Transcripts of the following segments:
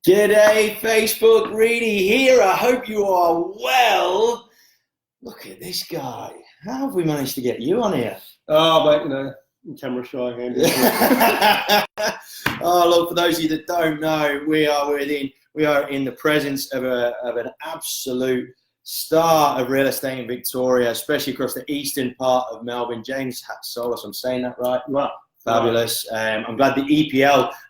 G'day, Facebook, Reedy here. I hope you are well. Look at this guy. How have we managed to get you on here? Oh, mate, camera shy. Oh, look, for those of you that don't know, we are in the presence of an absolute star of real estate in Victoria, especially across the eastern part of Melbourne. James Hatzolos, I'm saying that right? Wow. Fabulous. I'm glad the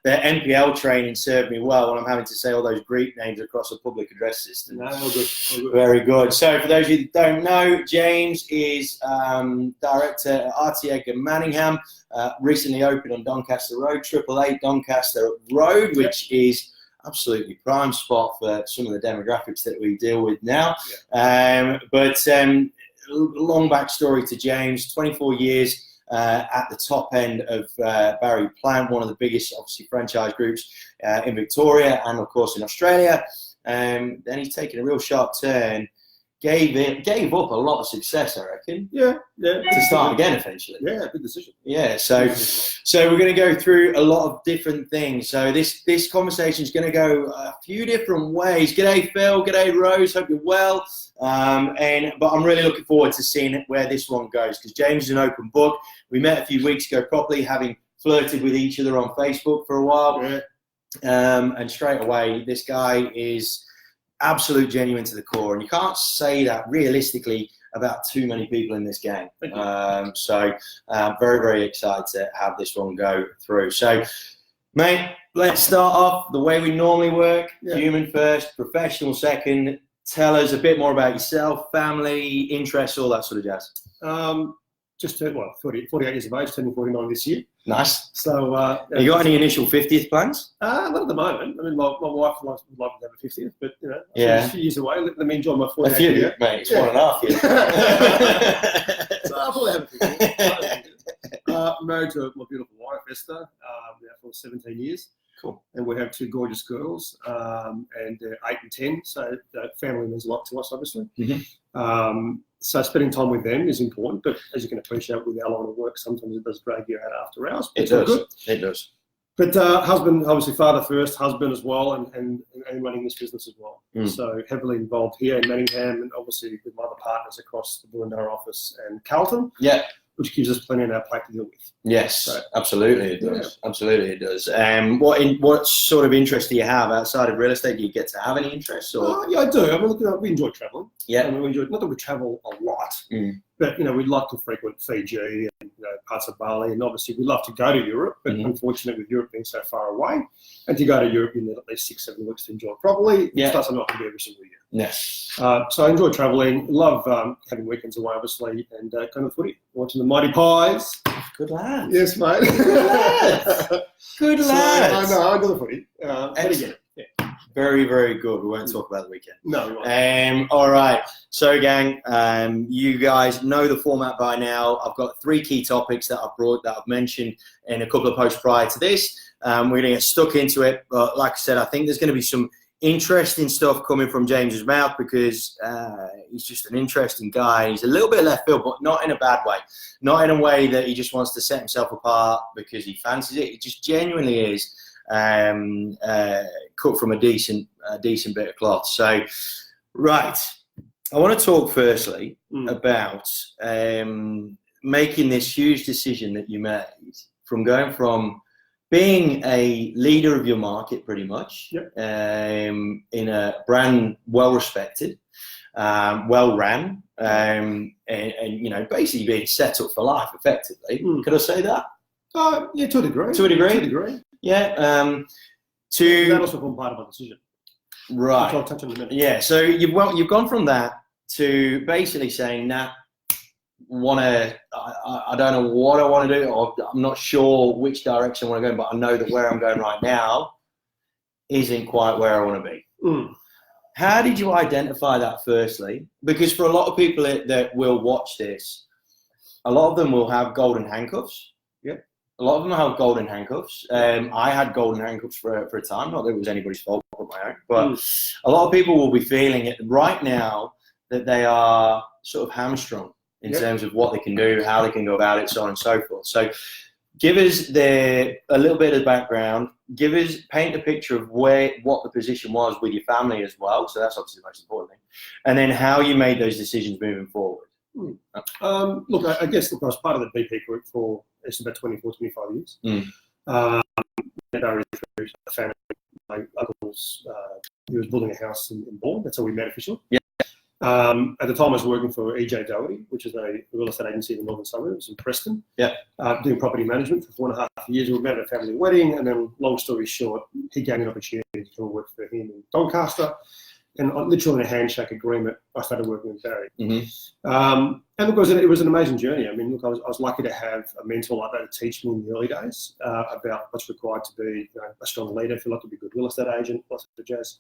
NPL training served me well when I'm having to say all those Greek names across a public address system. No, all good. Very good. So for those of you that don't know, James is director at RT Edgar Manningham, recently opened on Doncaster Road, 888 Doncaster Road, which is absolutely prime spot for some of the demographics that we deal with now. Yeah. Long backstory to James, 24 years at the top end of Barry Plant, one of the biggest, obviously, franchise groups in Victoria and, of course, in Australia. Then he's taken a real sharp turn, gave up a lot of success, I reckon. Yeah. To start again, eventually. Yeah, good decision. Yeah, so we're going to go through a lot of different things. So this conversation is going to go a few different ways. G'day, Phil. G'day, Rose. Hope you're well. But I'm really looking forward to seeing where this one goes, because James is an open book. We met a few weeks ago properly, having flirted with each other on Facebook for a while. Yeah. And straight away, this guy is absolute genuine to the core. And you can't say that realistically about too many people in this game. Very, very excited to have this one go through. So, mate, let's start off the way we normally work. Yeah. Human first, professional second. Tell us a bit more about yourself, family, interests, all that sort of jazz. Just turned 48 years of age, turning 49 this year. Nice. So, have you got any initial 50th plans? Not at the moment. I mean, my wife would like to have a 50th, but yeah, a few years away. Let me enjoy my 48th. A few, year. Mate. It's 1.5 years. So I'll probably have a 50th. Married to my beautiful wife, Esther, now for 17 years. Cool. And we have two gorgeous girls, and they're 8 and 10. So family means a lot to us, obviously. Mm-hmm. So spending time with them is important, but as you can appreciate with our line of work, sometimes it does drag you out after hours. It does. Good. It does. But husband, obviously father first, husband as well, and running this business as well. So heavily involved here in Manningham, and obviously with my other partners across the Bundara office and Carlton. Yeah. Which gives us plenty on our plate to deal with. Yes, so, absolutely it does. Yeah. Absolutely it does. What sort of interest do you have outside of real estate? Do you get to have any interests? Or? Yeah, I do. I mean, we enjoy travelling. Yeah. We enjoy, not that we travel a lot, but we'd like to frequent Fiji and parts of Bali, and obviously we'd love to go to Europe, but unfortunately with Europe being so far away, and to go to Europe you need at least 6-7 weeks to enjoy it properly. Yeah. It's not to do every single year. Yes. So I enjoy travelling, love having weekends away, obviously, and going to the footy, watching the Mighty Pies. Good lads. Yes, mate. Good lads. Good lads. So, I know, I got the footy. Again, yeah. Very, very good. We won't talk about the weekend. No, we won't. All right. So, gang, you guys know the format by now. I've got 3 key topics that I've mentioned in a couple of posts prior to this. We're going to get stuck into it. But like I said, I think there's going to be some interesting stuff coming from James's mouth, because he's just an interesting guy. He's a little bit left field, but not in a bad way. Not in a way that he just wants to set himself apart because he fancies it. He just genuinely is cut from a decent bit of cloth. So, right. I want to talk firstly about making this huge decision that you made from going from being a leader of your market, pretty much, yep. In a brand well-respected, well-ran, and basically being set up for life, effectively. Could I say that? Yeah, to a degree. To a degree? To a degree. Yeah. That also formed part of my decision. Right. I'll touch on in a minute. Yeah, so you've gone from that to basically saying, I don't know what I want to do, or I'm not sure which direction I want to go, but I know that where I'm going right now isn't quite where I want to be. How did you identify that, firstly? Because for a lot of people that will watch this, a lot of them will have golden handcuffs. Yeah. A lot of them have golden handcuffs. I had golden handcuffs for a time, not that it was anybody's fault but my own, but a lot of people will be feeling it right now that they are sort of hamstrung in terms of what they can do, how they can go about it, so on and so forth. So Give us a little bit of background. Paint a picture of what the position was with your family as well. So that's obviously the most important thing. And then how you made those decisions moving forward. Look, I guess I was part of the BP group for about 24, 25 years. Through the family. My uncle's, he was building a house in Bourne. That's how we met officially. Yeah. At the time, I was working for EJ Doherty, which is a real estate agency in the northern suburbs in Preston. Yeah. Doing property management for 4.5 years. We met at a family wedding, and then, long story short, he gave me an opportunity to come and work for him in Doncaster. And literally in a handshake agreement, I started working with Barry. And look, it was an amazing journey. I mean, look, I was lucky to have a mentor like that to teach me in the early days about what's required to be a strong leader, if you like, to be a good real estate agent, lots of jazz.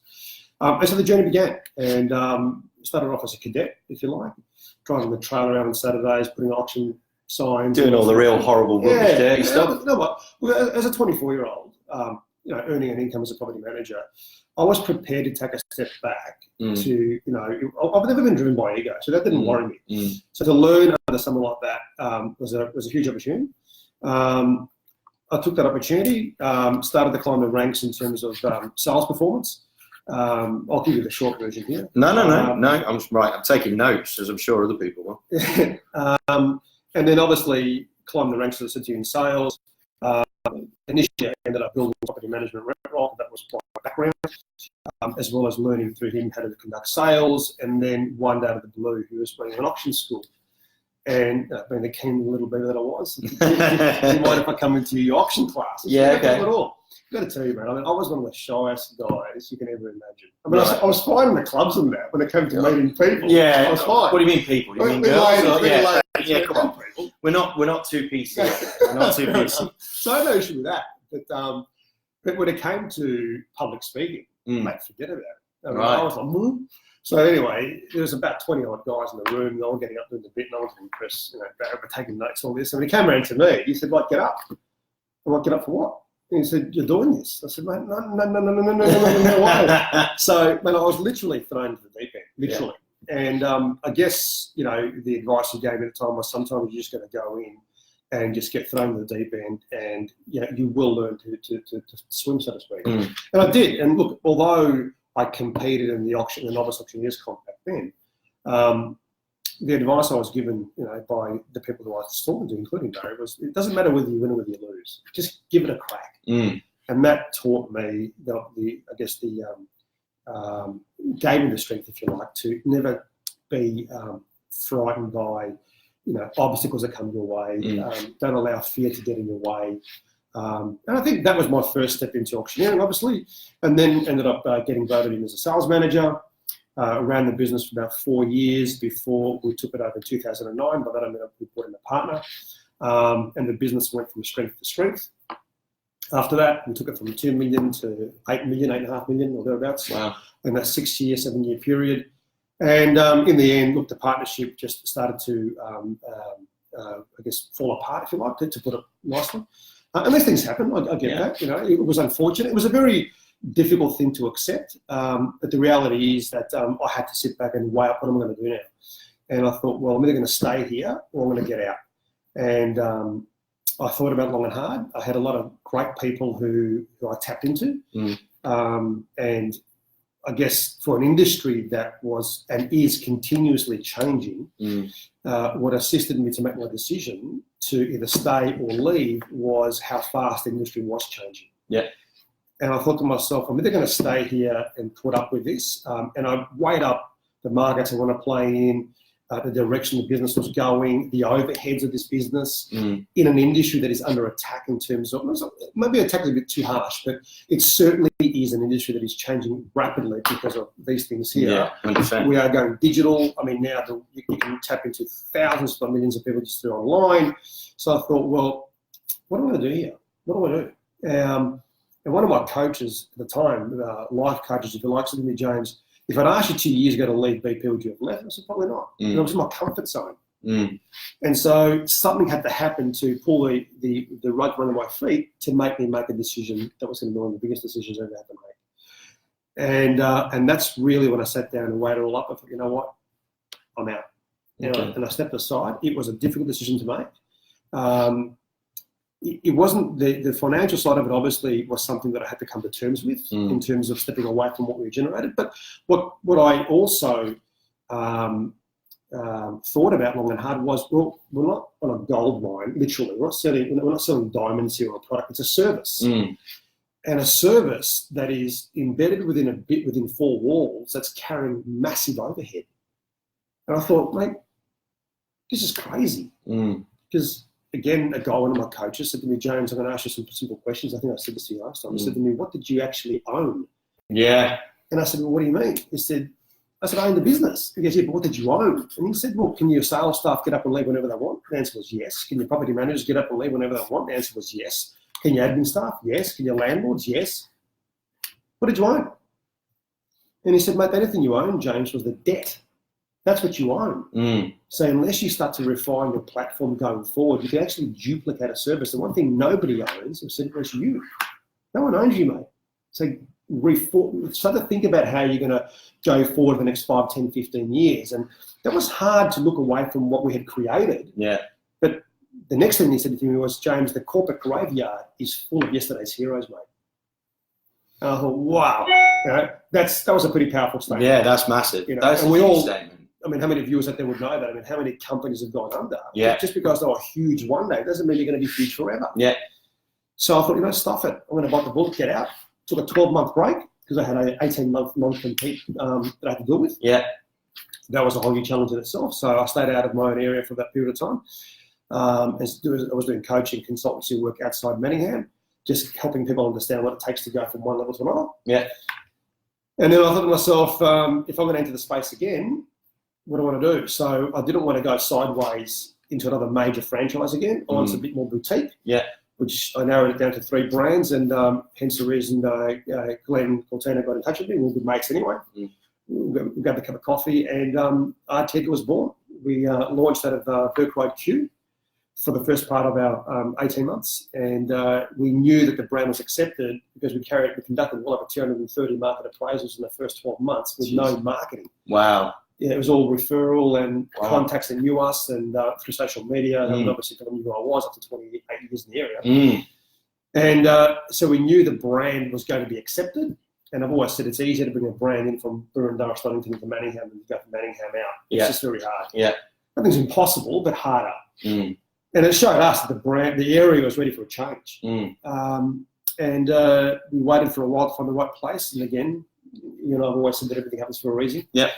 And so the journey began, and started off as a cadet, if you like, driving the trailer around on Saturdays, putting auction signs. Doing all the real horrible rubbish dirty stuff. You know what? As a 24-year-old, earning an income as a property manager, I was prepared to take a step back to, I've never been driven by ego, so that didn't worry me. So to learn under someone like that was a huge opportunity. I took that opportunity, started to climb the ranks in terms of sales performance. I'll give you the short version here. No. I'm taking notes, as I'm sure other people will. And then obviously climbed the ranks, as I said to you, in sales. Initially, I ended up building a property management role. That was my background, as well as learning through him how to conduct sales. And then one day out of the blue, he was running an auction school. And being the keen little bit that I was, do you mind if I come into your auction class? Yeah, okay. Not at all. I've got to tell you, man, I was one of the shyest guys you can ever imagine. I mean, I was fine in the clubs and that when it came to meeting people. Yeah, I was fine. What do you mean people? You mean girls? Yeah, come on. People. We're not too PC. We're not too PC. So I had no issue with that. But when it came to public speaking, mate, forget about it. I was like, So anyway, there was about 20 odd guys in the room, all getting up doing the bit, no one could impress, we're taking notes, all this. And when he came around to me, he said, like, get up. I'm like, get up for what? And he said, you're doing this. I said, mate, no way. So, man, I was literally thrown to the deep end, literally. Yeah. And I guess, the advice he gave me at the time was sometimes you just got to go in and just get thrown to the deep end, and you will learn to swim, so to speak. And I did. And look, although I competed in the novice auctioneers comp back then, the advice I was given, by the people who I was talking to, including Barry, was it doesn't matter whether you win or whether you lose, just give it a crack. And that taught me gave me the strength, if you like, to never be frightened by obstacles that come your way. Don't allow fear to get in your way. And I think that was my first step into auctioneering, obviously, and then ended up getting voted in as a sales manager. Ran the business for about 4 years before we took it over in 2009. By that I mean we brought in a partner, and the business went from strength to strength. After that, we took it from 2 million to 8 million, 8.5 million or thereabouts. Wow. In that 7-year period. And in the end, look, the partnership just started to, fall apart, if you like, to put it nicely. And these things happen. I get that. It was unfortunate. It was a very difficult thing to accept. But the reality is that I had to sit back and weigh up what am I going to do now. And I thought, well, I'm either going to stay here or I'm going to get out. And I thought about it long and hard. I had a lot of great people who I tapped into. And I guess for an industry that was and is continuously changing, what assisted me to make my decision to either stay or leave was how fast the industry was changing. Yeah. And I thought to myself, I'm either going to stay here and put up with this, and I weighed up the markets I want to play in, the direction the business was going, the overheads of this business in an industry that is under attack in terms of, maybe attack is a bit too harsh, but it certainly is an industry that is changing rapidly because of these things here. Yeah, 100%. We are going digital. I mean, now you can tap into thousands of millions of people just through online. So I thought, well, what am I going to do here? What do I do? And one of my coaches at the time, life coaches, if you like, said to me, James, if I'd asked you 2 years ago to leave BP, would you have left? I said, probably not. It was in my comfort zone. And so something had to happen to pull the rug from under my feet to make me make a decision that was going to be one of the biggest decisions I ever had to make. And that's really when I sat down and weighed it all up. I thought, you know what? I'm out. And I stepped aside. It was a difficult decision to make. it wasn't the financial side of it. Obviously, was something that I had to come to terms with in terms of stepping away from what we generated. But what I also thought about long and hard was, well, we're not on a gold mine, literally. We're not selling diamonds here or a product. It's a service, and a service that is embedded within four walls that's carrying massive overhead. And I thought, mate, this is crazy because. Again, a guy, one of my coaches, said to me, James, I'm going to ask you some simple questions. I think I said this to you last time. He said to me, what did you actually own? Yeah. And I said, well, what do you mean? I said, I own the business. He goes, yeah, but what did you own? And he said, well, can your sales staff get up and leave whenever they want? The answer was yes. Can your property managers get up and leave whenever they want? The answer was yes. Can your admin staff? Yes. Can your landlords? Yes. What did you own? And he said, mate, the only thing you owned, James, was the debt. That's what you own. So unless you start to refine your platform going forward, you can actually duplicate a service. The one thing nobody owns is you. No one owns you, mate. So start to think about how you're going to go forward for the next 5, 10, 15 years. And that was hard to look away from what we had created. Yeah. But the next thing he said to me was, James, the corporate graveyard is full of yesterday's heroes, mate. And I thought, wow, that was a pretty powerful statement. Yeah, that's massive. That's a huge statement. I mean, how many viewers out there would know that? I mean, how many companies have gone under? Yeah. Just because they were huge one day doesn't mean you're going to be huge forever. Yeah. So I thought, stuff it. I'm going to bite the bullet, get out. Took a 12-month break because I had an 18-month non-compete that I had to deal with. Yeah. That was a whole new challenge in itself. So I stayed out of my own area for that period of time. I was doing coaching, consultancy work outside Manningham, just helping people understand what it takes to go from one level to another. Yeah. And then I thought to myself, if I'm going to enter the space again, what do I want to do? So I didn't want to go sideways into another major franchise again. I wanted a bit more boutique, which I narrowed it down to 3 brands, and hence the reason Glenn Cortina got in touch with me. We're good mates anyway. We grabbed a cup of coffee, and Artega was born. We launched out of Burke Road Q for the first part of our 18 months, and we knew that the brand was accepted because we conducted well over 230 market appraisals in the first 12 months with no marketing. Wow. Yeah, it was all referral and contacts that knew us, and through social media, and obviously people knew who I was after 28 years in the area. And so we knew the brand was going to be accepted. And I've always said it's easier to bring a brand in from Burundara, Stonington into Manningham than to go from Manningham out. It's just very hard. Yeah. Nothing's impossible, but harder. And it showed us that the area was ready for a change. And we waited for a while to find the right place. And again, I've always said that everything happens for a reason. Yeah.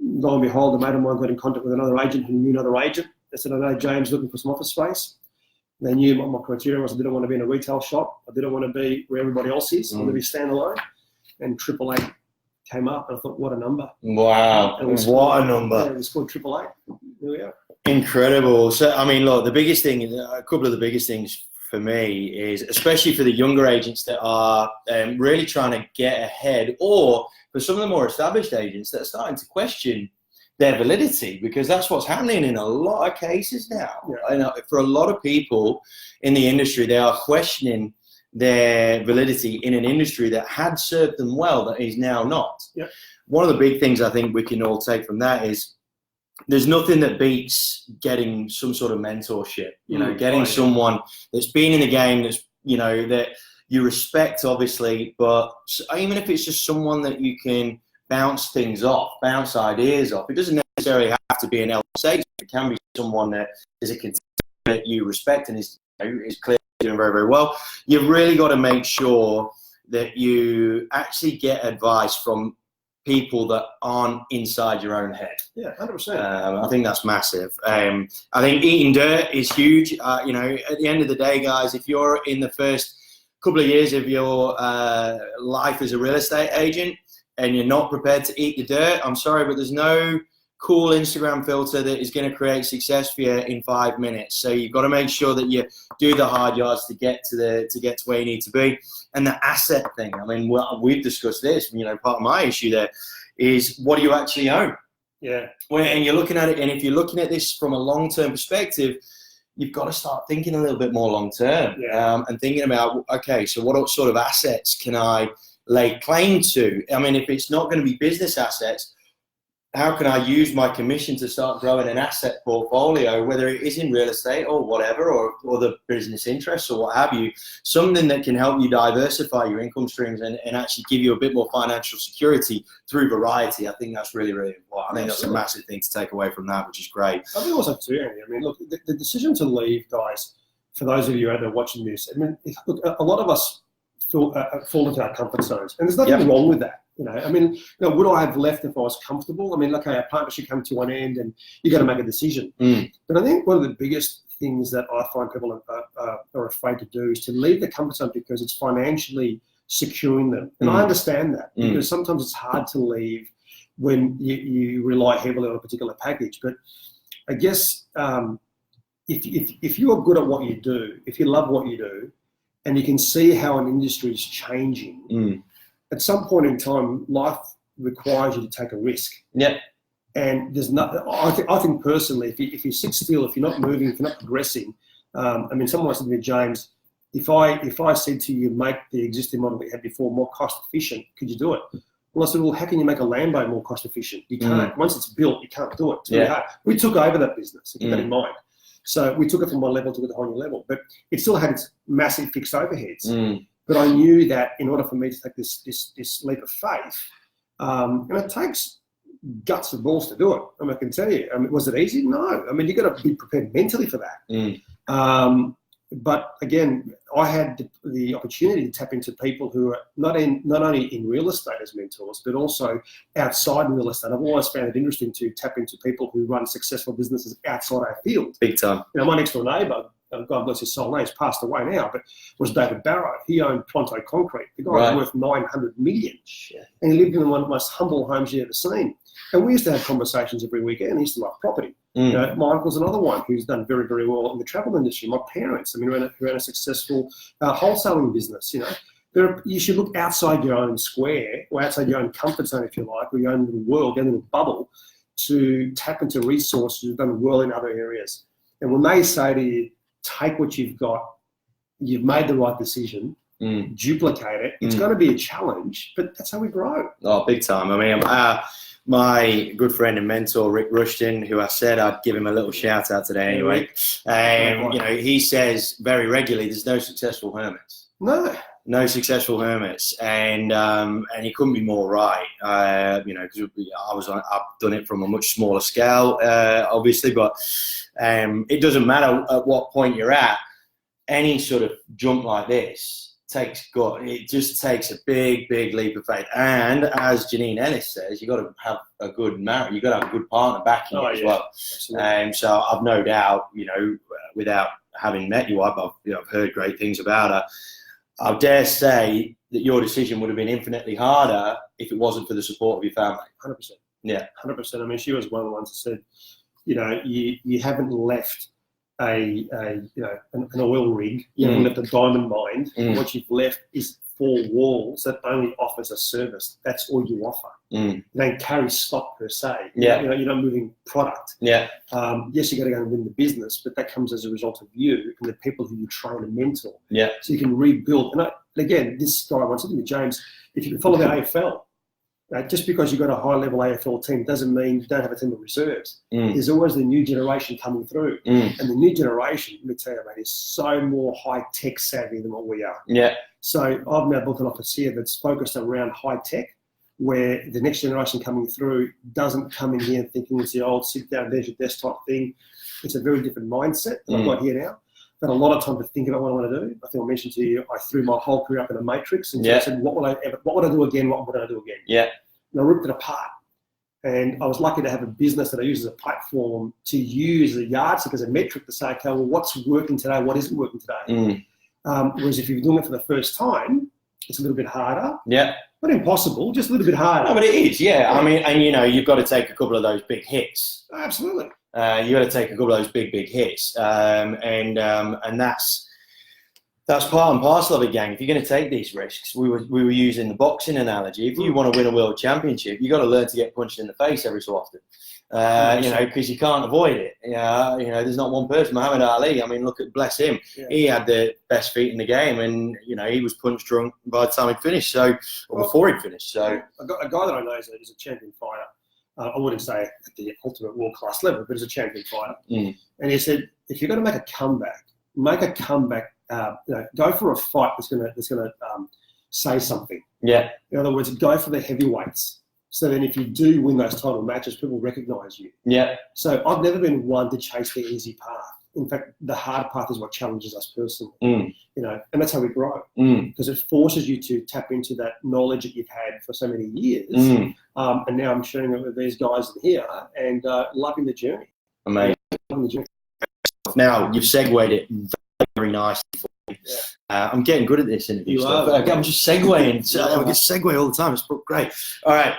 Lo and behold, a mate of mine got in contact with another agent who knew another agent. They said, I know James looking for some office space. They knew what my criteria was. I didn't want to be in a retail shop. I didn't want to be where everybody else is. I wanted to be standalone. And 888 came up, and I thought, what a number. Wow, what a number. Yeah, it was called 888. Here we are. Incredible. So, I mean, look, a couple of the biggest things for me is, especially for the younger agents that are really trying to get ahead, or for some of the more established agents that are starting to question their validity, because that's what's happening in a lot of cases now. Yeah. I know for a lot of people in the industry, they are questioning their validity in an industry that had served them well, that is now not. Yeah. One of the big things I think we can all take from that is there's nothing that beats getting some sort of mentorship, getting someone that's been in the game, that's, that you respect, obviously, but even if it's just someone that you can bounce things off, bounce ideas off, it doesn't necessarily have to be an LSA. It can be someone that is a contender that you respect and is clearly doing very, very well. You've really got to make sure that you actually get advice from people that aren't inside your own head. Yeah, 100%. I think that's massive. I think eating dirt is huge. At the end of the day, guys, if you're in the first couple of years of your life as a real estate agent and you're not prepared to eat the dirt, I'm sorry, but there's no cool Instagram filter that is going to create success for you in 5 minutes. So you've got to make sure that you do the hard yards to get to where you need to be. And the asset thing, I mean, we've discussed this. Part of my issue there is, what do you actually own? Yeah. And you're looking at it, and if you're looking at this from a long-term perspective, you've got to start thinking a little bit more long-term, and thinking about, okay, so what sort of assets can I lay claim to? I mean, if it's not going to be business assets, how can I use my commission to start growing an asset portfolio, whether it is in real estate or whatever, or other business interests or what have you, something that can help you diversify your income streams and actually give you a bit more financial security through variety. I think that's really, really important. I think that's a massive thing to take away from that, which is great. I think also too, Andy, I mean, look, the decision to leave, guys, for those of you out there watching this, I mean, look, a lot of us fall into our comfort zones, and there's nothing wrong with that. You know, I mean, would I have left if I was comfortable? I mean, okay, a partnership come to one end, and you got to make a decision. But I think one of the biggest things that I find people are afraid to do is to leave the comfort zone because it's financially securing them. And I understand that because sometimes it's hard to leave when you rely heavily on a particular package. But I guess if you are good at what you do, if you love what you do, and you can see how an industry is changing, at some point in time, life requires you to take a risk. Yeah. And there's not. I think personally, if you sit still, if you're not moving, if you're not progressing, I mean, someone said to me, James, if I said to you, make the existing model that you had before more cost efficient, could you do it? Well, I said, well, how can you make a Lambo more cost efficient? You can't. Once it's built, you can't do it. It's really hard. We took over that business, keep that in mind. So we took it from one level to a whole new level, but it still had its massive fixed overheads. But I knew that in order for me to take this leap of faith, and it takes guts and balls to do it. I mean, I can tell you, was it easy? No. I mean, you got to be prepared mentally for that. But again, I had the opportunity to tap into people who are not only in real estate as mentors, but also outside real estate. I've always found it interesting to tap into people who run successful businesses outside our field. Big time. You know, my next door neighbour, God bless his soul now, he's passed away now, but was David Barrow. He owned Pronto Concrete. The guy was worth 900 million. And he lived in one of the most humble homes you've ever seen. And we used to have conversations every weekend. He used to love property. You know, my uncle's another one who's done very, very well in the travel industry. My parents, I mean, ran a successful wholesaling business. You know, you should look outside your own square or outside your own comfort zone, if you like, or your own little world, your own little bubble, to tap into resources who've done well in other areas. And when they say to you, take what you've got, you've made the right decision, duplicate it. It's going to be a challenge, but that's how we grow. Oh, big time. I mean, my good friend and mentor, Rick Rushton, who I said I'd give him a little shout out today anyway. You know, he says very regularly, there's no successful hermits. No successful hermits, and he couldn't be more right. You know, because I've done it from a much smaller scale, obviously, but it doesn't matter at what point you're at. Any sort of jump like this takes gut. It just takes a big, big leap of faith. And as Janine Ellis says, you got to have a good marriage. You got to have a good partner backing you as well. So I've no doubt, you know, without having met you, I've heard great things about her. I dare say that your decision would have been infinitely harder if it wasn't for the support of your family. 100%. Yeah. 100%. I mean, she was one of the ones that said, you know, you haven't left an oil rig, you haven't left a diamond mine. What you've left is 4 walls that only offers a service. That's all you offer. You don't carry stock per se. You know, you're not moving product. Yes, you got to go and win the business, but that comes as a result of you and the people who you train and mentor. So you can rebuild. And again, this guy once said to me, James, if you can follow the AFL, just because you've got a high-level AFL team doesn't mean you don't have a team of reserves. There's always the new generation coming through. And the new generation, let me tell you, mate, is so more high-tech savvy than what we are. So I've now built an office here that's focused around high-tech, where the next generation coming through doesn't come in here thinking it's the old sit-down, there's your desktop thing. It's a very different mindset that I've got here now. But a lot of time to think about what I want to do. I think I mentioned to you, I threw my whole career up in a matrix and I said, what would I do again? What would I do again? And I ripped it apart. And I was lucky to have a business that I use as a platform to use as a yardstick, as a metric to say, okay, well, what's working today? What isn't working today? Whereas if you're doing it for the first time, it's a little bit harder. Not impossible, just a little bit harder. No, but it is, I mean, and you know, you've got to take a couple of those big hits. Absolutely. You got to take a couple of those big hits, and that's part and parcel of it, gang. If you're going to take these risks, we were using the boxing analogy. If you want to win a world championship, you got to learn to get punched in the face every so often. You know, because you can't avoid it. You know, there's not one person. Muhammad Ali, I mean, bless him. He had the best feet in the game, and you know, he was punch drunk by the time he finished. So, or before he finished. So, a guy that I know is a champion fighter. I wouldn't say at the ultimate world-class level, but as a champion fighter. And he said, if you're going to make a comeback, go for a fight that's going to say something. Yeah. In other words, go for the heavyweights. So then if you do win those title matches, people recognize you. Yeah. So I've never been one to chase the easy path. In fact, the hard path is what challenges us personally. And that's how we grow, because it forces you to tap into that knowledge that you've had for so many years. And now I'm sharing it with these guys in here and loving the journey. Amazing. Loving the journey. Now, you've segued it very nicely for me. I'm getting good at this interview stuff. I'm just segueing. I get segue all the time. It's great. All right.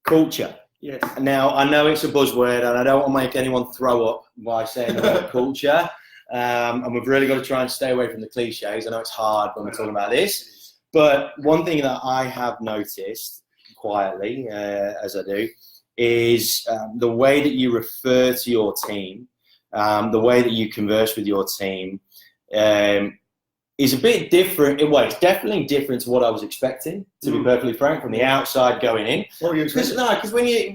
Culture. Yes. Now, I know it's a buzzword, and I don't want to make anyone throw up by saying the word culture. And we've really got to try and stay away from the cliches. I know it's hard when we're talking about this. But one thing that I have noticed quietly, as I do, is the way that you refer to your team, the way that you converse with your team, is a bit different. Well, it's definitely different to what I was expecting, to be perfectly frank, from the outside going in. What were you expecting?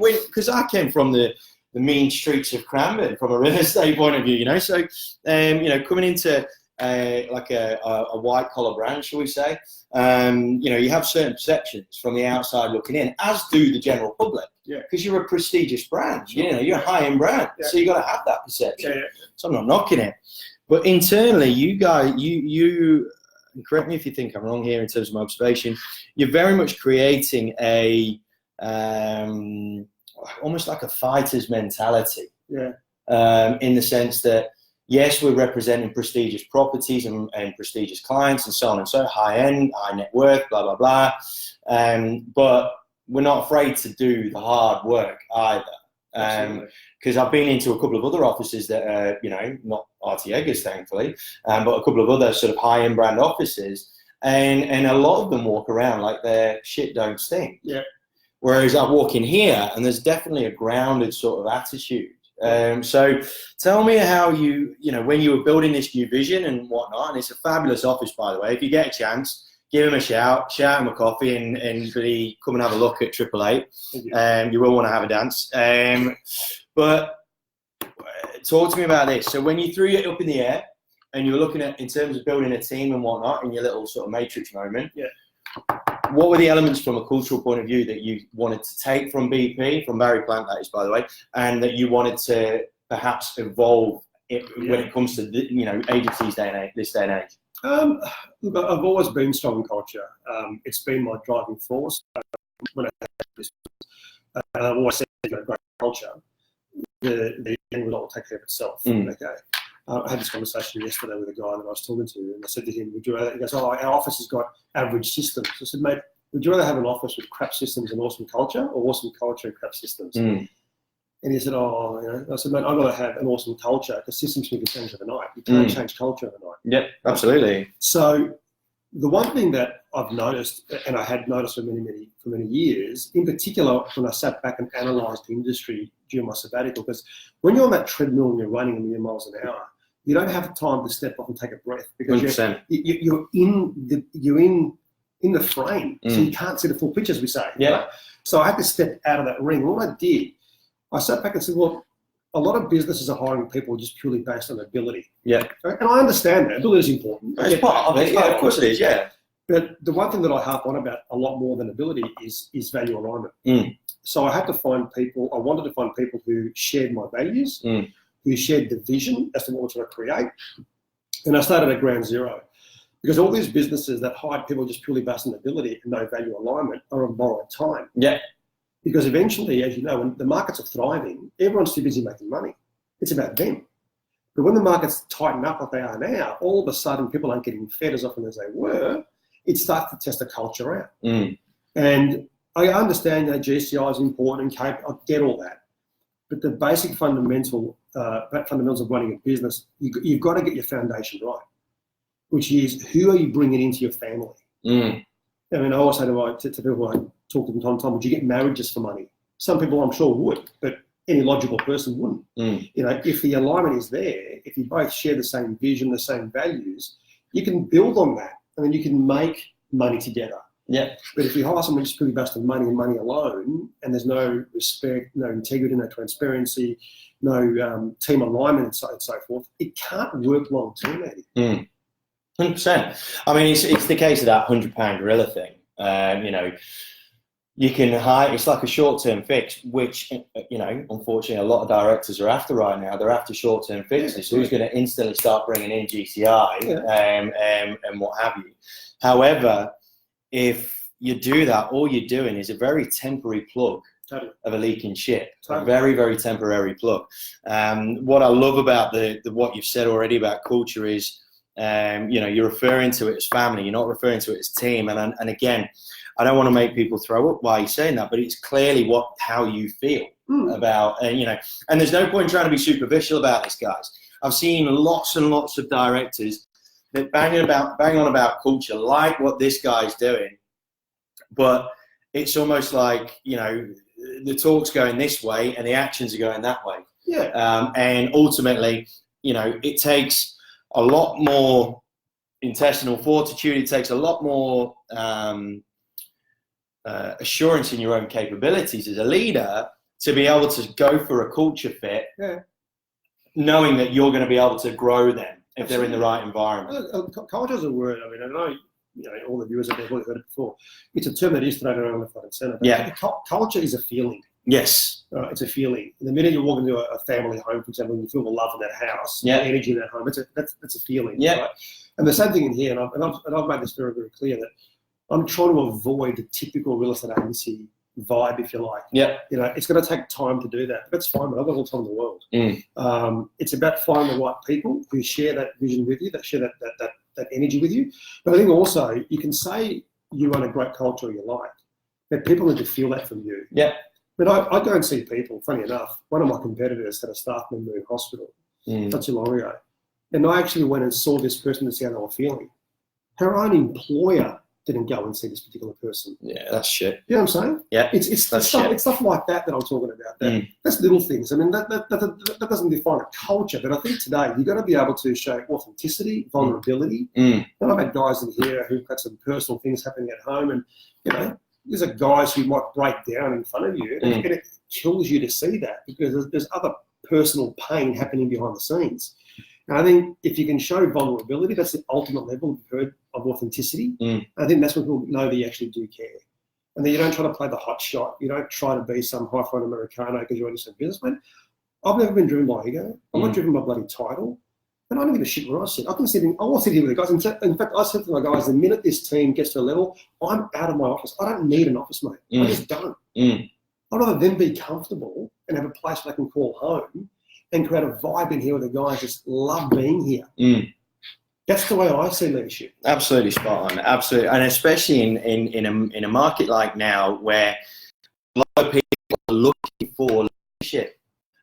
Because I came from the mean streets of Cranbourne from a real estate point of view, So, coming into like a white collar brand, shall we say, you have certain perceptions from the outside looking in, as do the general public. Yeah. Because you're a prestigious brand, you're a high-end brand, so you got to have that perception. So I'm not knocking it. But internally, you guys, you correct me if you think I'm wrong here in terms of my observation, you're very much creating a almost like a fighter's mentality. Yeah. In the sense that, yes, we're representing prestigious properties and prestigious clients and so on and so high-end, high net worth, blah, blah, blah. But we're not afraid to do the hard work either. Because I've been into a couple of other offices that are, not Artiega's, thankfully, but a couple of other sort of high-end brand offices, and a lot of them walk around like their shit don't stink. Yeah. Whereas I walk in here, and there's definitely a grounded sort of attitude. So tell me how when you were building this new vision and whatnot, and it's a fabulous office, by the way. If you get a chance, give him a shout him a coffee, and really come and have a look at 888. You will want to have a dance. But talk to me about this. So when you threw it up in the air and you were looking at, in terms of building a team and whatnot, in your little sort of matrix moment, what were the elements from a cultural point of view that you wanted to take from BP, from Barry Plant, that is, by the way, and that you wanted to perhaps evolve when it comes to agencies this day and age? Look, I've always been strong in culture. It's been my driving force. When I had this, I've always said, great culture, the end result will take care of itself. Okay. I had this conversation yesterday with a guy that I was talking to, and I said to him, would you rather, he goes, our office has got average systems. I said, mate, would you rather have an office with crap systems and awesome culture, or awesome culture and crap systems? And he said, I said, mate, I've got to have an awesome culture, because systems can be changed overnight. You can't change culture overnight. Yep, absolutely. So the one thing that I've noticed, and I had noticed for many years, in particular when I sat back and analysed the industry during my sabbatical, because when you're on that treadmill and you're running a million miles an hour, you don't have time to step off and take a breath, because you're in the frame, so you can't see the full picture, as we say. Yeah. Right? So I had to step out of that ring. What I did, I sat back and said, well, a lot of businesses are hiring people just purely based on ability. Yeah. And I understand that. Ability is important. It's part of it. Yeah, of course it is. Yeah. But the one thing that I harp on about a lot more than ability is value alignment. So I had to find people, I wanted to find people who shared my values, who shared the vision as to what we're trying to create. And I started at ground zero, because all these businesses that hire people just purely based on ability and no value alignment are on borrowed time. Yeah. Because eventually, as you know, when the markets are thriving, everyone's too busy making money. It's about them. But when the markets tighten up like they are now, all of a sudden people aren't getting fed as often as they were. It starts to test the culture out. And I understand that GCI is important, and I get all that. But the basic fundamentals of running a business, you've got to get your foundation right, which is, who are you bringing into your family? I mean, I always say to people I talk to them time to time, would you get married just for money? Some people I'm sure would, but any logical person wouldn't. If the alignment is there, if you both share the same vision, the same values, you can build on that, and then you can make money together. Yeah. But if you hire someone just purely based on money and money alone, and there's no respect, no integrity, no transparency, no team alignment, and so forth, it can't work long term, Eddie. 100%. I mean, it's the case of that £100 gorilla thing. You know, you can hire, it's like a short-term fix, which, you know, unfortunately a lot of directors are after right now. They're after short-term fixes. So who's going to instantly start bringing in GCI and what have you. However, if you do that, all you're doing is a very temporary plug of a leaking ship. A very, very temporary plug. What I love about what you've said already about culture is, you know, you're referring to it as family. You're not referring to it as team. And again, I don't want to make people throw up while you're saying that, but it's clearly how you feel about, you know, and there's no point trying to be superficial about this, guys. I've seen lots and lots of directors that bang on about culture, like what this guy's doing, but it's almost like, you know, the talk's going this way and the actions are going that way. Yeah. And ultimately, you know, it takes a lot more intestinal fortitude. It takes a lot more assurance in your own capabilities as a leader to be able to go for a culture fit, knowing that you're going to be able to grow them if they're in the right environment. Culture is a word. I mean, I know, you know, all the viewers have probably heard it before. It's a term that is thrown around left, right, and centre. Yeah. Culture is a feeling. Yes. It's a feeling. The minute you walk into a family home, for example, and you feel the love in that house, the energy in that home, that's a feeling. Yeah. Right? And the same thing in here, and I've made this very, very clear that I'm trying to avoid the typical real estate agency vibe, if you like. Yeah. You know, it's going to take time to do that. That's fine, but I've got all the time in the world. It's about finding the right people who share that vision with you, that share that energy with you. But I think also you can say you run a great culture you like, but people need to feel that from you. Yeah. But I go and see people, funny enough, one of my competitors had a staff member in hospital not too long ago. And I actually went and saw this person to see how they were feeling. Her own employer didn't go and see this particular person. Yeah, that's shit. You know what I'm saying? Yeah. It's stuff like that I'm talking about. That's little things. I mean, that doesn't define a culture, but I think today you've got to be able to show authenticity, vulnerability. And I've had guys in here who've got some personal things happening at home, and, you know, these are guys who might break down in front of you, and it kills you to see that because there's other personal pain happening behind the scenes. And I think if you can show vulnerability, that's the ultimate level of authenticity. I think that's when people know that you actually do care. And then you don't try to play the hot shot. You don't try to be some high-flying Americano because you're just a businessman. I've never been driven by ego. I'm not driven by bloody title. And I don't give a shit where I sit. I will sit here with the guys. In fact, I said to my guys, the minute this team gets to a level, I'm out of my office. I don't need an office, mate. I just don't. I'd rather them be comfortable and have a place where they can call home and create a vibe in here where the guys just love being here. That's the way I see leadership. Absolutely spot on. Absolutely. And especially in a market like now where a lot of people are looking for leadership.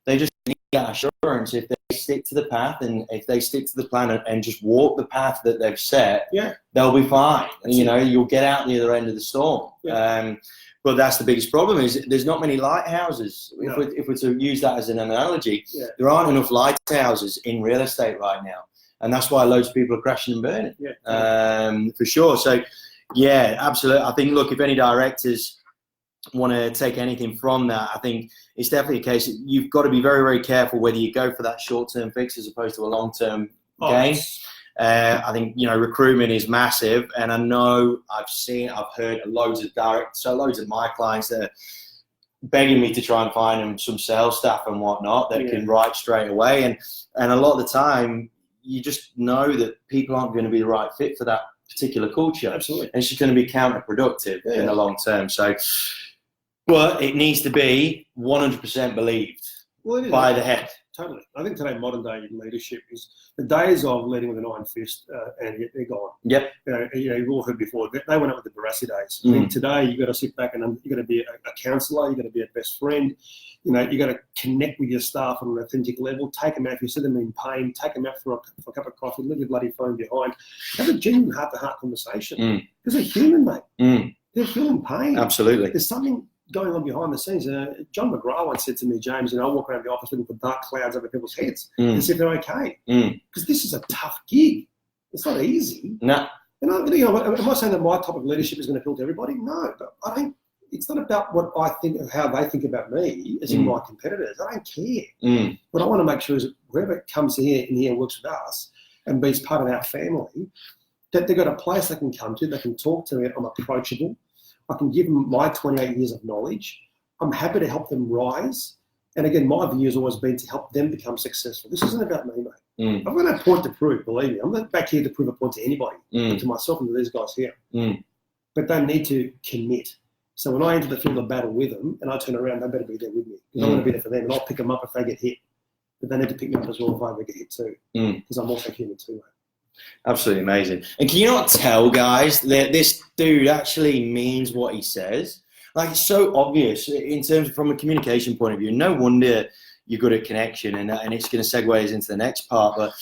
They just need that assurance. If they stick to the path and if they stick to the plan and just walk the path that they've set, they'll be fine. You know, you'll get out the other end of the storm. But that's the biggest problem is there's not many lighthouses. No. If we're to use that as an analogy, there aren't enough lighthouses in real estate right now. And that's why loads of people are crashing and burning, for sure. So, yeah, absolutely. I think, look, if any directors want to take anything from that, I think it's definitely a case that you've got to be very, very careful whether you go for that short-term fix as opposed to a long-term gain. I think, you know, recruitment is massive, and I know I've heard loads of my clients that are begging me to try and find them some sales staff and whatnot that can write straight away, and a lot of the time you just know that people aren't going to be the right fit for that particular culture. Absolutely. And it's just going to be counterproductive in the long term. So, but it needs to be 100% believed by the head. Totally. I think today, modern day leadership is the days of leading with an iron fist, and they're gone. Yep. You've all heard before. They went up with the Barassi days. I think today you've got to sit back and you've got to be a counsellor. You've got to be a best friend. You know, you've got to connect with your staff on an authentic level. Take them out if you see them in pain. Take them out for a cup of coffee. Leave your bloody phone behind. Have a genuine heart-to-heart conversation. Because they're human, mate. They're feeling pain. Absolutely. There's something going on behind the scenes. John McGrath once said to me, James, I walk around the office looking for dark clouds over people's heads to see if they're okay. Because this is a tough gig. It's not easy. No. And am I saying that my type of leadership is going to appeal to everybody? No, but I think it's not about what I think of how they think about me, as in my competitors. I don't care. What I want to make sure is that whoever comes here and works with us and be part of our family, that they've got a place they can come to, they can talk to me, I'm approachable. I can give them my 28 years of knowledge. I'm happy to help them rise. And again, my view has always been to help them become successful. This isn't about me, mate. I've got no point to prove, believe me. I'm not back here to prove a point to anybody, but to myself and to these guys here. But they need to commit. So when I enter the field of battle with them and I turn around, they better be there with me. Because I want to be there for them, and I'll pick them up if they get hit. But they need to pick me up as well if I ever get hit too. Because I'm also human too, mate. Absolutely amazing. And can you not tell, guys, that this dude actually means what he says? Like, it's so obvious in terms of from a communication point of view. No wonder you're good at connection, and it's going to segue us into the next part. But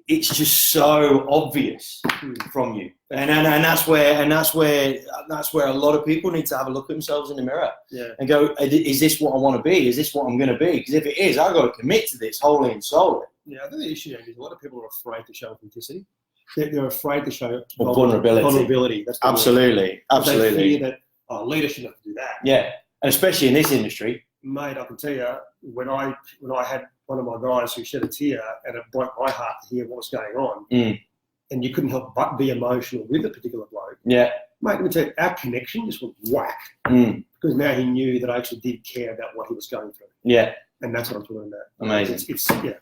it's just so obvious from you, and that's where a lot of people need to have a look at themselves in the mirror and go, is this what I want to be? Is this what I'm going to be? Because if it is, I've got to commit to this wholly and solely. Yeah, I think the issue is a lot of people are afraid to show authenticity. They're afraid to show vulnerability. That's absolutely. They fear that leadership have to do that. Yeah, and especially in this industry. Mate, I can tell you, when I had one of my guys who shed a tear, and it broke my heart to hear what was going on, and you couldn't help but be emotional with a particular bloke. Yeah. Mate, let me tell you, our connection just went whack. Because now he knew that I actually did care about what he was going through. Yeah. And that's what I'm talking about. Amazing. Anyway.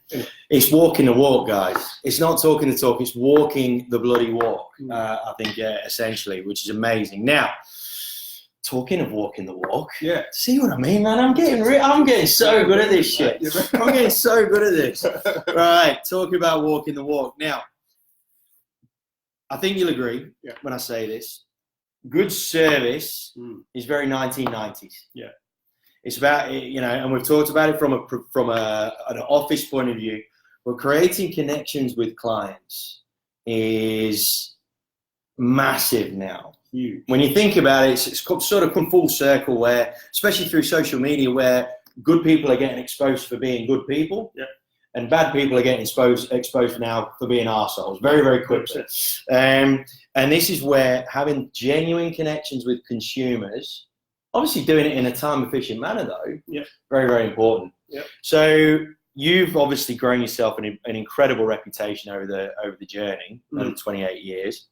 It's walking the walk, guys. It's not talking the talk. It's walking the bloody walk, I think, essentially, which is amazing. Now, talking of walking the walk, see what I mean, man? I'm getting so good at this shit. I'm getting so good at this. Right, talking about walking the walk. Now, I think you'll agree when I say this. Good service is very 1990s. Yeah. It's about, and we've talked about it from an office point of view, but creating connections with clients is massive now. Huge. When you think about it, it's sort of come full circle where, especially through social media, where good people are getting exposed for being good people, and bad people are getting exposed now for being arseholes very, very quickly. And this is where having genuine connections with consumers, obviously doing it in a time-efficient manner, though, very, very important. So you've obviously grown yourself an incredible reputation over the journey, over 28 years.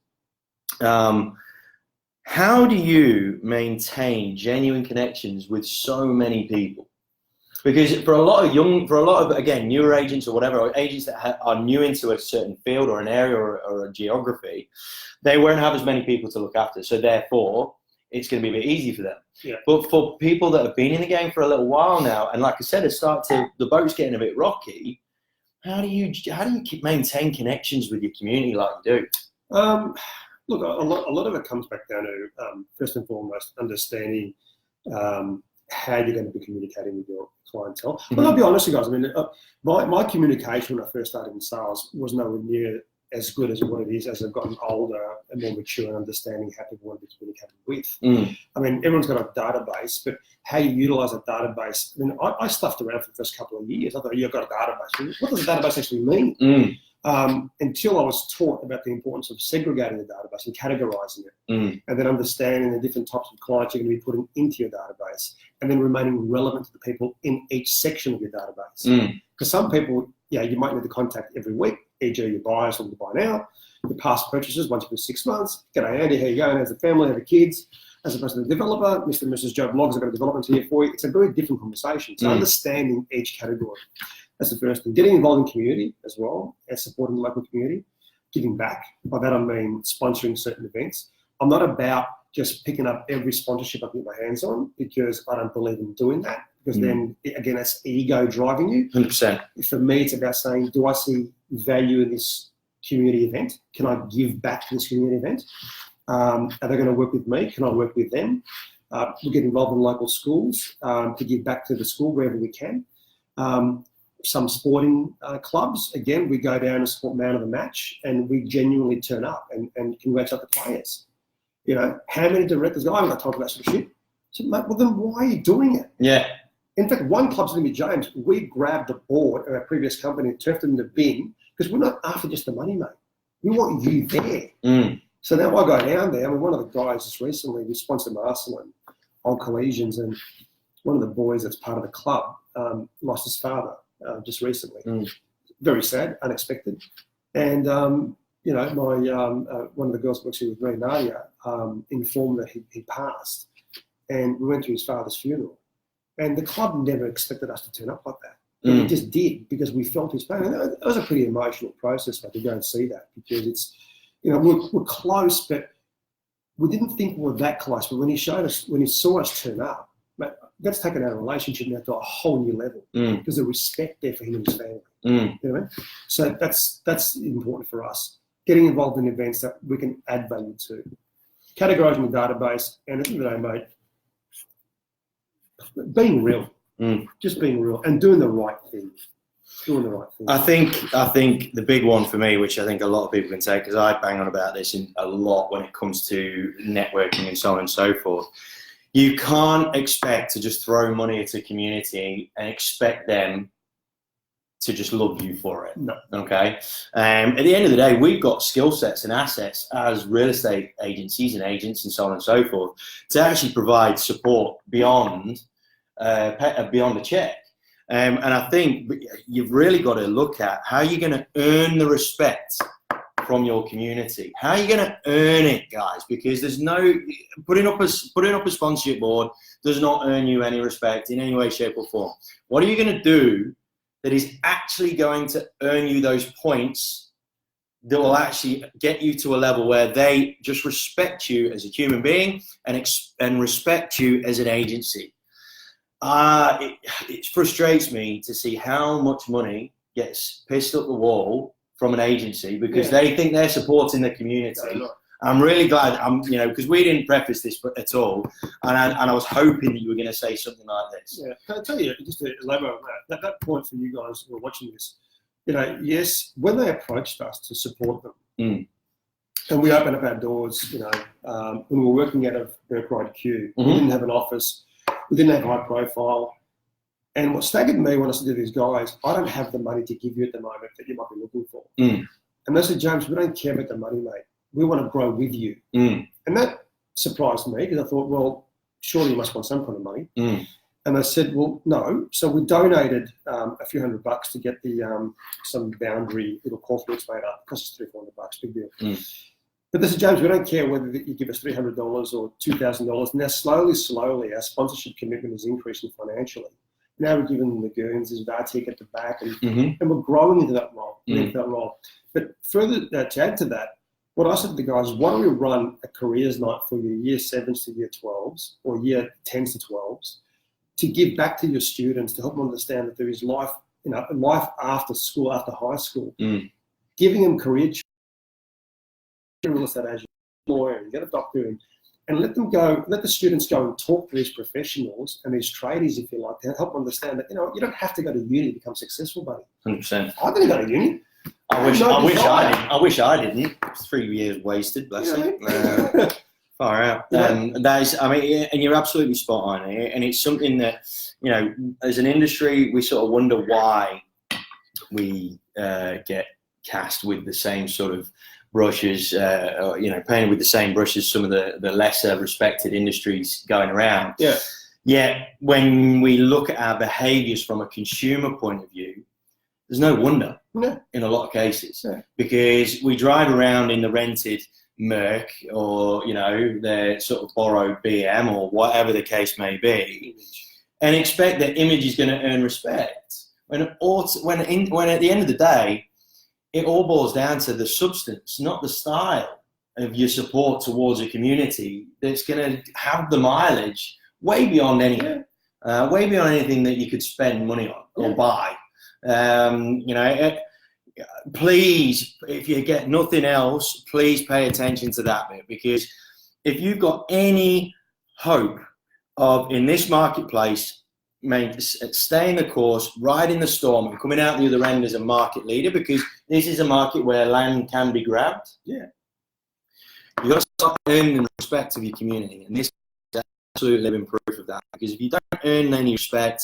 How do you maintain genuine connections with so many people? Because for a lot of again, newer agents or whatever, or agents that are new into a certain field or an area or a geography, they won't have as many people to look after. So therefore, it's going to be a bit easy for them. Yeah. But for people that have been in the game for a little while now, and like I said, the boat's getting a bit rocky. How do you maintain connections with your community like you do? Look, a lot of it comes back down to first and foremost understanding how you're going to be communicating with your clientele. But I'll be honest with you guys. I mean, my communication when I first started in sales was nowhere near as good as what it is as I've gotten older and more mature and understanding how people want to be communicated with. I mean, everyone's got a database, but how you utilize a database. I mean, I stuffed around for the first couple of years. I thought, you've got a database. What does a database actually mean? Until I was taught about the importance of segregating the database and categorizing it, and then understanding the different types of clients you're going to be putting into your database, and then remaining relevant to the people in each section of your database. Because some people, you might need to contact every week, e.g. your buyers looking to buy now, your past purchases once every 6 months. G'day Andy, how you going? How's the family? How the kids? As opposed to the developer, Mr. and Mrs. Joe Blogs, I've got a development here for you. It's a very different conversation. So understanding each category. That's the first thing. Getting involved in community as well, as supporting the local community, giving back. By that I mean sponsoring certain events. I'm not about just picking up every sponsorship I can get my hands on, because I don't believe in doing that. Because then, again, that's ego driving you. 100%. For me, it's about saying, do I see value in this community event? Can I give back to this community event? Are they going to work with me? Can I work with them? We get involved in local schools to give back to the school wherever we can. Some sporting clubs, again, we go down and support man of the match, and we genuinely turn up and congratulate the players. How many directors go, I haven't got time for that sort of shit. So, mate, well, then why are you doing it? Yeah. In fact, one club's going to be James. We grabbed the board of our previous company and turfed it in the bin because we're not after just the money, mate. We want you there. So now I go down there. I mean, one of the guys just recently, we sponsored Arsenal on collisions, and one of the boys that's part of the club lost his father just recently. Very sad, unexpected. And, you know, my one of the girls working with me, Nadia, informed that he passed. And we went to his father's funeral. And the club never expected us to turn up like that. But we just did, because we felt his pain. And it was a pretty emotional process, but to go and see that, because it's, you know, we're close, but we didn't think we were that close. But when he saw us turn up, that's taken our relationship now to a whole new level, because the respect there for him and his family. You know what I mean? So that's important for us. Getting involved in events that we can add value to. Categorising the database, and at the end of the day, mate, being real. Just being real and doing the right thing. I think the big one for me, which I think a lot of people can take, because I bang on about this a lot when it comes to networking and so on and so forth. You can't expect to just throw money at a community and expect them to just love you for it. No. Okay. At the end of the day, we've got skill sets and assets as real estate agencies and agents and so on and so forth to actually provide support beyond the check. And I think you've really got to look at how you're going to earn the respect from your community. How are you going to earn it, guys? Because there's no putting up a sponsorship board does not earn you any respect in any way, shape, or form. What are you going to do that is actually going to earn you those points that will actually get you to a level where they just respect you as a human being and respect you as an agency? It frustrates me to see how much money gets pissed up the wall from an agency because they think they're supporting the community. I'm really glad, because we didn't preface this at all, and I was hoping that you were going to say something like this. Yeah, can I tell you, just to elaborate on that, that point for you guys who are watching this, yes, when they approached us to support them, and we opened up our doors, when we were working out of Burke Q, we didn't have an office, we didn't have high profile, and what staggered me when I said to these guys, I don't have the money to give you at the moment that you might be looking for. And they said, James, we don't care about the money, mate. We want to grow with you. And that surprised me because I thought, well, surely you must want some kind of money. And they said, well, no. So we donated a few $100 to get the some boundary little corporates made up. It cost us $300-400, big deal. But they said, James, we don't care whether you give us $300 or $2,000. Now, slowly, our sponsorship commitment is increasing financially. Now we're giving them the Guernsey, Vartic at the back, and we're growing into that role. But further to add to that, what I said to the guys is, why don't we run a careers night for your year 7s to year 12s or year 10s to 12s to give back to your students to help them understand that there is life, life after school, after high school, giving them career real estate agent, lawyer, and get a doctor, and let the students go and talk to these professionals and these tradies, if you like, to help them understand that you don't have to go to uni to become successful, buddy. 100%. I didn't go to uni. I wish I didn't. 3 years wasted, bless him. Far out. And you're absolutely spot on. And it's something that, as an industry, we sort of wonder why we get cast with the same sort of brushes, painted with the same brushes some of the lesser respected industries going around. Yeah. Yet when we look at our behaviours from a consumer point of view, there's no wonder in a lot of cases because we drive around in the rented Merc or, the sort of borrowed BM or whatever the case may be and expect that image is going to earn respect. When at the end of the day, it all boils down to the substance, not the style of your support towards a community that's going to have the mileage way beyond anything, that you could spend money on or buy. Please, if you get nothing else, please pay attention to that bit because if you've got any hope of in this marketplace, staying the course, riding the storm, and coming out the other end as a market leader because this is a market where land can be grabbed. Yeah, you got to start earning the respect of your community, and this is absolute living proof of that. Because if you don't earn any respect,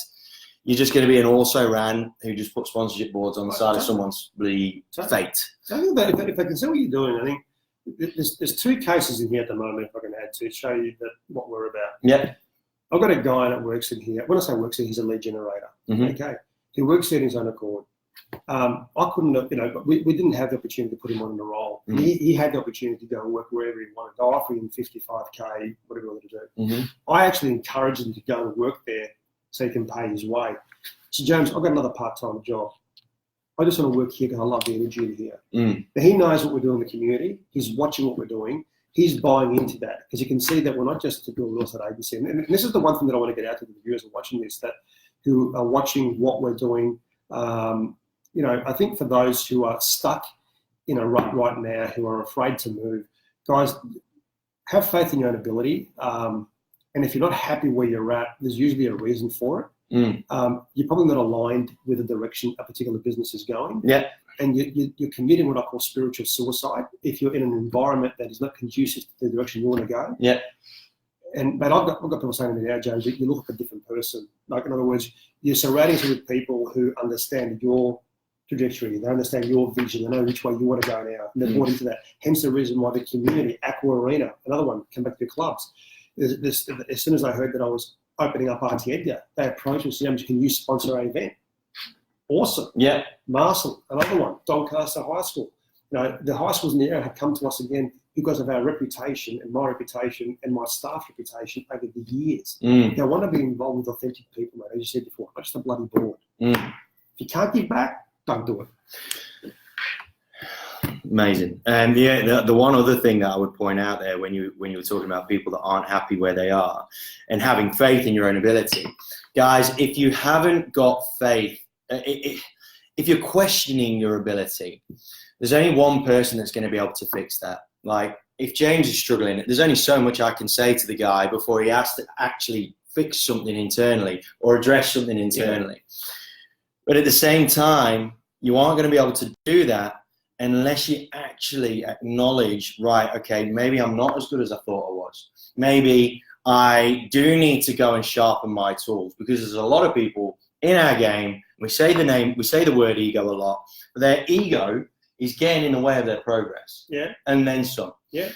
you're just going to be an also-ran who just put sponsorship boards on the side of someone's fate. So I think that if I can see what you're doing, I think there's two cases in here at the moment, if I can add to show you that what we're about. Yeah. I've got a guy that works in here. When I say works in, he's a lead generator. Okay. He works in his own accord. I couldn't have, we didn't have the opportunity to put him on in a role. He had the opportunity to go and work wherever he wanted. I offered him 55K, whatever he wanted to do. I actually encouraged him to go and work there so he can pay his way. So James, I've got another part-time job. I just want to work here because I love the energy in here. But he knows what we're doing in the community. He's watching what we're doing. He's buying into that because you can see that we're not just to do a real estate agency. And this is the one thing that I want to get out to the viewers who are watching this, that who are watching what we're doing. I think for those who are stuck, right now, who are afraid to move, guys, have faith in your own ability. And if you're not happy where you're at, there's usually a reason for it. You're probably not aligned with the direction a particular business is going. Yeah. And you're committing what I call spiritual suicide if you're in an environment that is not conducive to the direction you want to go. Yeah. But I've got people saying to me now, James, you look like a different person. Like, in other words, you're surrounding yourself with people who understand your trajectory. They understand your vision. They know which way you want to go now. And they're bought into that. Hence the reason why the community, Aqua Arena, another one, come back to the clubs. As soon as I heard that I was opening up RT Edgar, they approached me and said, can you sponsor our event? Awesome. Yeah. Marshall, another one. Doncaster High School. The high schools in the area have come to us again because of our reputation and my reputation and my staff reputation over the years. They want to be involved with authentic people, mate, as you said before, not just a bloody board. If you can't give back, don't do it. Amazing. And the one other thing that I would point out there when you were talking about people that aren't happy where they are and having faith in your own ability, guys, if you haven't got faith, if you're questioning your ability, there's only one person that's going to be able to fix that. Like, if James is struggling, there's only so much I can say to the guy before he has to actually fix something internally or address something internally. But at the same time, you aren't going to be able to do that unless you actually acknowledge, right, okay, maybe I'm not as good as I thought I was. Maybe I do need to go and sharpen my tools, because there's a lot of people in our game, we say the word ego a lot, but their ego is getting in the way of their progress. Yeah. And then some. Yeah.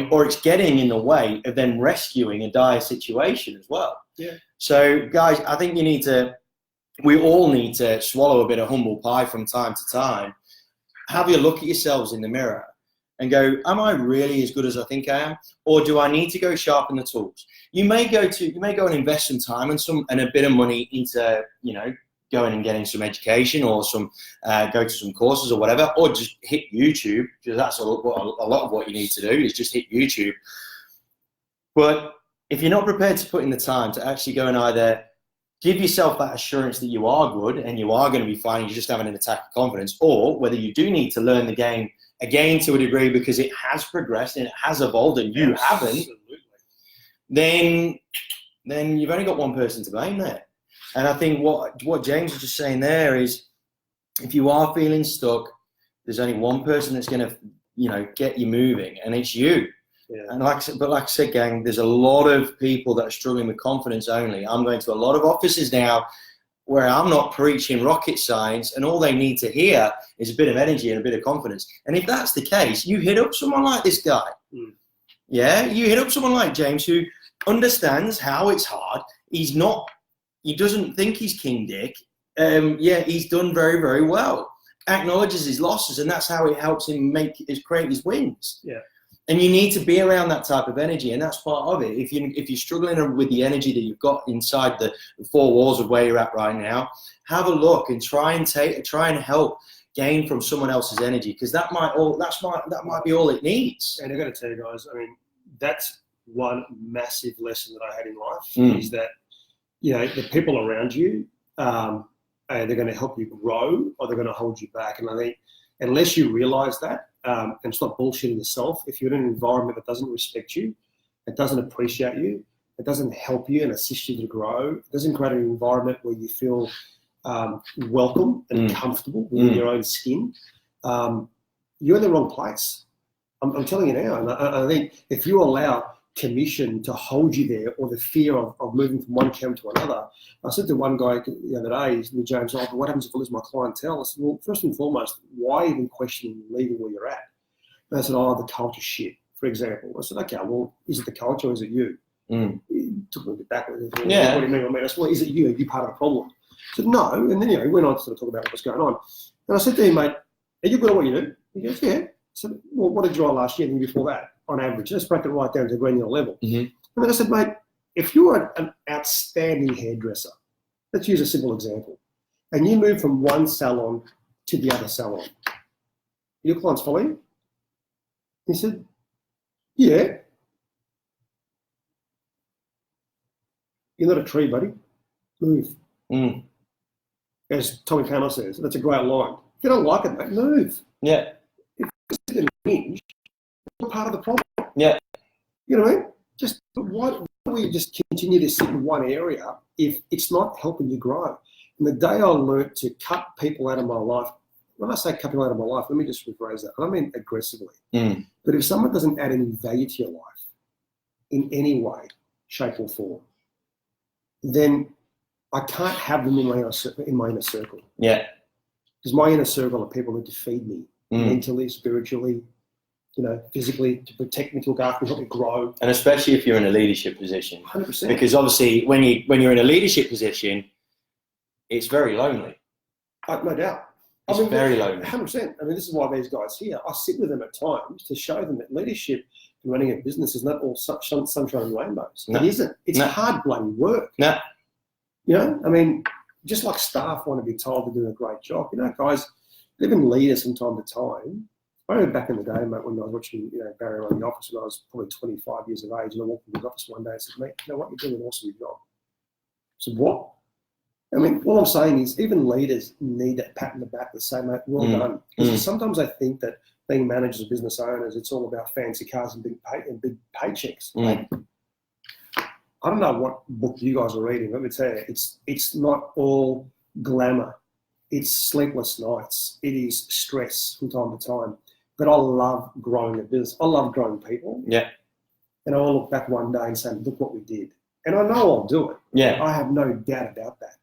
Or it's getting in the way of them rescuing a dire situation as well. Yeah. So, guys, I think we all need to swallow a bit of humble pie from time to time. Have you look at yourselves in the mirror and go, am I really as good as I think I am? Or do I need to go sharpen the tools? You may go and invest some time and a bit of money into, going and getting some education or go to some courses or whatever, or just hit YouTube, because that's a lot of what you need to do is just hit YouTube. But if you're not prepared to put in the time to actually go and either give yourself that assurance that you are good and you are going to be fine, you're just having an attack of confidence, or whether you do need to learn the game again to a degree because it has progressed and it has evolved and you haven't, then you've only got one person to blame there. And I think what James was just saying there is, if you are feeling stuck, there's only one person that's going to, get you moving, and it's you. Yeah. And like I said, gang, there's a lot of people that are struggling with confidence only. I'm going to a lot of offices now where I'm not preaching rocket science, and all they need to hear is a bit of energy and a bit of confidence. And if that's the case, you hit up someone like this guy. Yeah, you hit up someone like James, who understands how it's hard. He doesn't think he's King Dick. He's done very, very well. Acknowledges his losses, and that's how it helps him create his wins. Yeah. And you need to be around that type of energy, and that's part of it. If you're struggling with the energy that you've got inside the four walls of where you're at right now, have a look and try and help gain from someone else's energy, because that might be all it needs. And I've got to tell you guys, I mean, that's one massive lesson that I had in life is that, the people around you, they're going to help you grow or they're going to hold you back. And I think unless you realize that, and stop bullshitting yourself, if you're in an environment that doesn't respect you, it doesn't appreciate you, it doesn't help you and assist you to grow, it doesn't create an environment where you feel welcome and comfortable within your own skin, you're in the wrong place. I'm telling you now. And I think if you allow commission to hold you there, or the fear of moving from one camp to another. I said to one guy the other day, James, oh, but what happens if I lose my clientele? I said, well, first and foremost, why even question leaving where you're at? And I said, oh, the culture shit, for example. I said, okay, well, is it the culture or is it you? He took me a bit backwards. Yeah. What do you mean? I said, well, is it you? Are you part of the problem? I said, no. And then, he went on to sort of talk about what's going on. And I said to him, mate, are you good at what you do? He goes, yeah. I said, well, what did you write last year and the year before that, on average? Let's break it right down to a granular level. And then I said, mate, if you're an outstanding hairdresser, let's use a simple example, and you move from one salon to the other salon, your clients follow you? He said, yeah. You're not a tree, buddy. Move. As Tommy Cano says, that's a great line. If you don't like it, mate, move. Yeah. If it's a hinge, you're part of the problem. Yeah. You know what I mean? Just why do we just continue to sit in one area if it's not helping you grow? And the day I learned to cut people out of my life, when I say cut people out of my life, let me just rephrase that. I don't mean aggressively. But if someone doesn't add any value to your life in any way, shape or form, then I can't have them in my inner circle. Yeah. Because my inner circle are people that feed me mentally, spiritually, physically, to protect me, to look after me, help me grow. And especially if you're in a leadership position. 100%. Because obviously when you're in a leadership position, it's very lonely. No doubt. It's very lonely. 100%. This is why these guys here, I sit with them at times to show them that leadership and running a business is not all sunshine and rainbows. No. It isn't. It's hard bloody work. No. Just like staff want to be told to do a great job. Guys, even leaders from time to time. I remember back in the day, mate, when I was watching, Barry around the office when I was probably 25 years of age, and I walked into his office one day and said, mate, what, you're doing an awesome job. I said, what? All I'm saying is even leaders need that pat in the back to say, mate, well done. Because sometimes I think that being managers or business owners, it's all about fancy cars and big paychecks. I don't know what book you guys are reading. Let me tell you, it's not all glamour. It's sleepless nights. It is stress from time to time. But I love growing a business. I love growing people. Yeah. And I'll look back one day and say, look what we did. And I know I'll do it. Yeah. I have no doubt about that.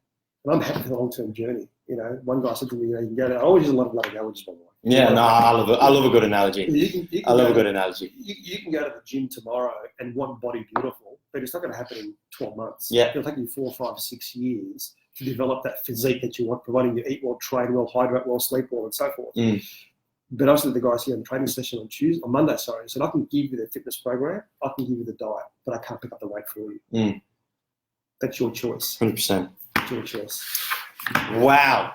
And I'm happy for the long-term journey. One guy said to me, you can go to, I always use a lot of analogies, by the way. Yeah, no, I love a good analogy. I love a good analogy. You can go to the gym tomorrow and want body beautiful, but it's not going to happen in 12 months. Yeah. It'll take you 4, 5, 6 years to develop that physique that you want, providing you eat well, train well, hydrate well, sleep well, and so forth. But I said to the guys here in the training session on Monday, I said, I can give you the fitness program, I can give you the diet, but I can't pick up the weight for you. That's your choice. 100%. It's your choice. Wow.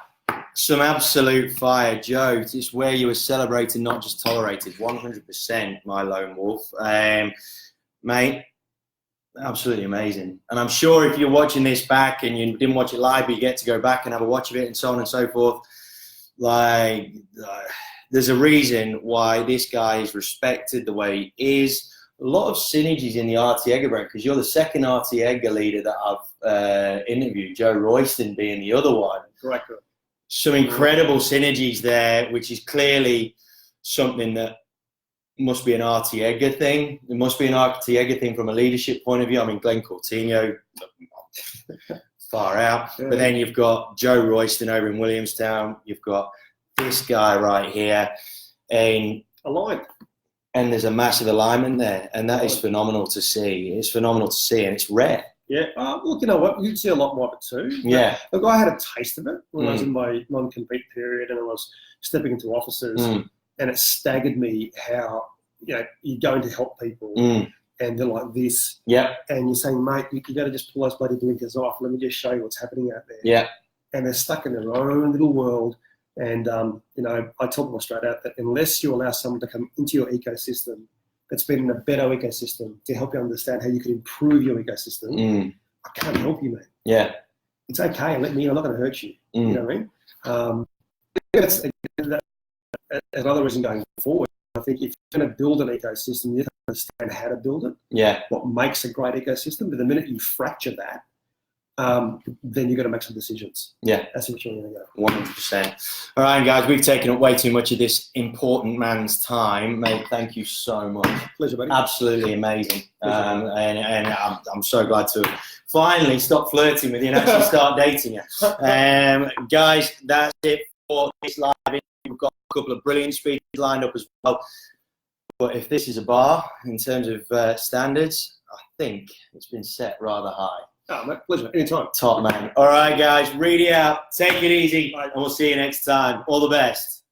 Some absolute fire, Joe. It's where you were celebrated, not just tolerated. 100%, my lone wolf. Mate, absolutely amazing. And I'm sure if you're watching this back and you didn't watch it live, but you get to go back and have a watch of it and so on and so forth, there's a reason why this guy is respected the way he is. A lot of synergies in the Artiega brand, because you're the second Artiega leader that I've interviewed, Joe Royston being the other one. Correct. Some incredible synergies there, which is clearly something that must be an Artiega thing. It must be an Artiega thing from a leadership point of view. Glenn Coutinho, far out. Yeah. But then you've got Joe Royston over in Williamstown. You've got this guy right here. And aligned. And there's a massive alignment there. And that is phenomenal to see. It's phenomenal to see, and it's rare. Yeah. Look, you know what? You'd see a lot more of it too. Yeah. Look, I had a taste of it when I was in my non-compete period and I was stepping into offices, and it staggered me how, you're going to help people and they're like this. Yeah. And you're saying, mate, you got to just pull those bloody blinkers off. Let me just show you what's happening out there. Yeah. And they're stuck in their own little world. And, I tell people straight out that unless you allow someone to come into your ecosystem that's been in a better ecosystem to help you understand how you can improve your ecosystem, I can't help you, mate. Yeah. It's okay. Let me, I'm not going to hurt you. You know what I mean? That's another reason going forward. I think if you're going to build an ecosystem, you have to understand how to build it. Yeah. What makes a great ecosystem. But the minute you fracture that, then you've got to make some decisions. Yeah. That's what you're going to go. 100%. All right, guys, we've taken up way too much of this important man's time. Mate, thank you so much. Pleasure, buddy. Absolutely amazing. And I'm so glad to finally stop flirting with you and actually start dating you. Guys, that's it for this live. We've got a couple of brilliant speakers lined up as well. But if this is a bar in terms of standards, I think it's been set rather high. Oh, mate, pleasure. Anytime. Top man. All right, guys, read it out. Take it easy. Bye. And we'll see you next time. All the best.